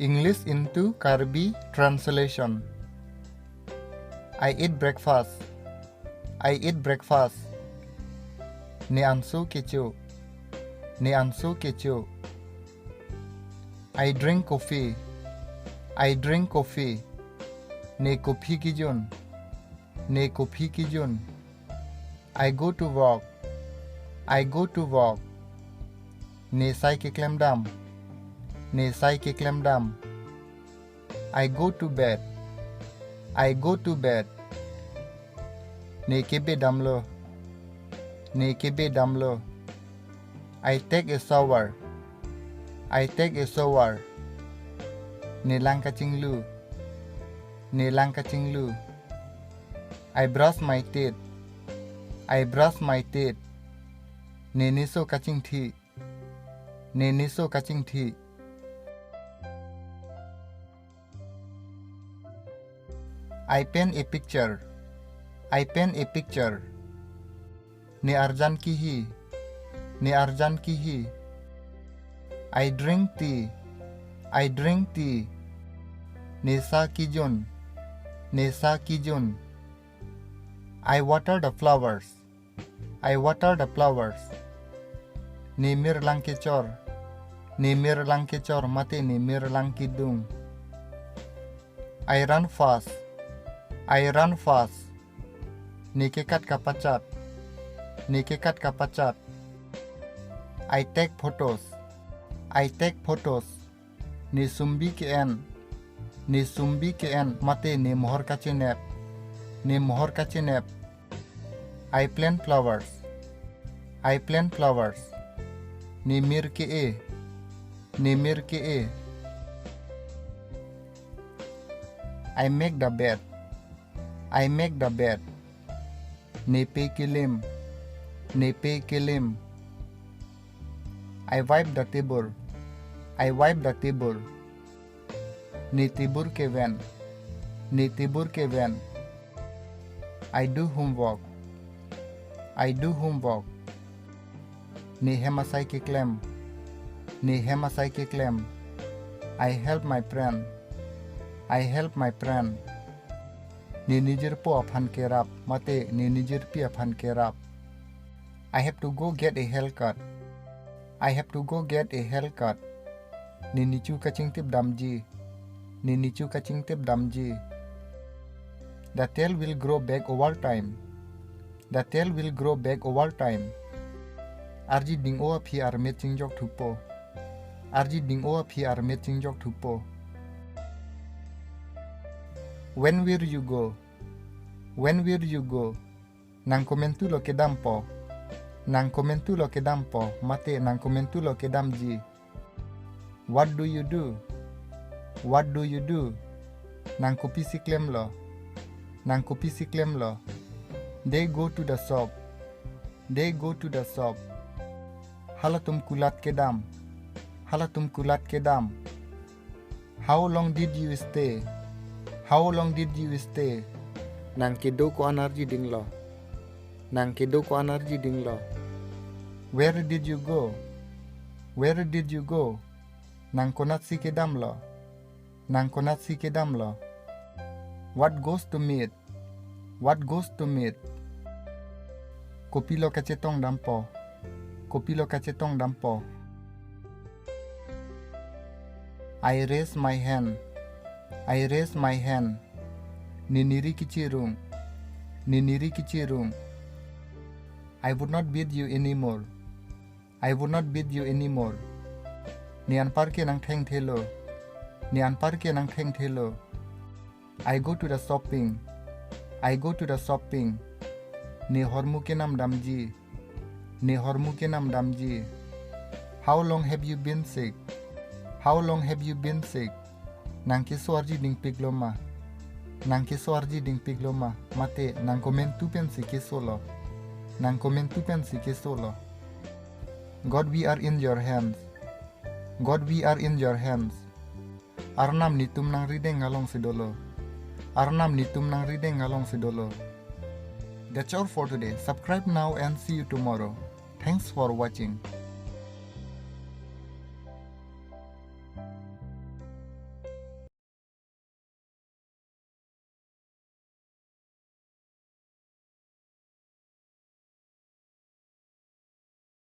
English into Karbi translation. I eat breakfast. I eat breakfast. Ne ansu kecho. Ne ansu kecho. I drink coffee. I drink coffee. Ne kopi kijun. Ne kopi kijun. I go to work. I go to work. Ne sai ke klem dam. Ne sai ke klem dam. I go to bed. I go to bed. Ne kebe damlo. Ne kebe damlo. I take a shower. I take a shower. Ne lang kaching lu. Ne lang kaching lu. I brush my teeth. I brush my teeth. Ne niso kaching thi. Ne niso kaching thi. I paint a picture. I paint a picture. Ne arjan ki hi. Ne arjan ki hi. I drink tea. I drink tea. Ne sa kijun. Ne sa kijun. I water the flowers. I water the flowers. Ne mir lang kechor. Ne mir lang kechor mate ne mir lang kidung. I run fast. I run fast. Ne kekat ka pachat. Ne kekat ka pachat. I take photos. I take photos. Ne sumbi ke en. Ne sumbi ke en mate ne mohor kache nap. Ne mohor kache nap. I plant flowers. I plant flowers. Ne mir ke e. Ne mir ke e. I make the bed. I make the bed. Ne pe kilim. Ne pe kilim. I wipe the table. I wipe the table. Ne tibur ke ven. Ne tibur ke ven. I do homework. I do homework. Ne hemasai ke klem. Ne hemasai ke klem. I help my friend. I help my friend. Ne nijir po aphan kerap mate ne nijir pi aphan kerap. I have to go get a haircut. I have to go get a haircut. Ne nichu kaching tip damji. Ne nichu kaching tip damji. The tail will grow back over time. The tail will grow back over time. Arji ding o phi armet chingjok thupo. Arji ding o phi armet chingjok thupo. When will you go? When will you go? Nang komentu lo ke dampo. Nang komentu lo ke dampo. Mate nang komentu lo ke damji. What do you do? What do you do? Nang kopi si klem lo. Nang kopi si klem lo. They go to the shop. They go to the shop. Halatum kulat ke dam. Halatum kulat ke dam. How long did you stay? How long did you stay? Nang kedo ko anarji ding lo. Nang kedo ko anarji ding lo. Where did you go? Where did you go? Nang konat si kedam lo. Nang konat si kedam lo. What goes to meat? What goes to meat? Kopi lo kacetong dampo. Kopi lo kacetong dampo. I raise my hand. I raise my hand. Niniri kichirung. Niniri kichirung. I would not beat you anymore. I would not beat you anymore. Nian parke nang theng thelo. Nian parke nang theng thelo. I go to the shopping. I go to the shopping. Ne hormu ke nam damji. Ne hormu ke nam damji. How long have you been sick? How long have you been sick? Nang kesuarji ding pigloma. Nang kesuarji ding pigloma. Mate nang komen tupen si kesolo. Nang komen tupen si kesolo. God, we are in your hands. God, we are in your hands. Arnam nitum nang rideng ngalong sidolo. Arnam nitum nang rideng ngalong sidolo. That's all for today. Subscribe now and see you tomorrow. Thanks for watching.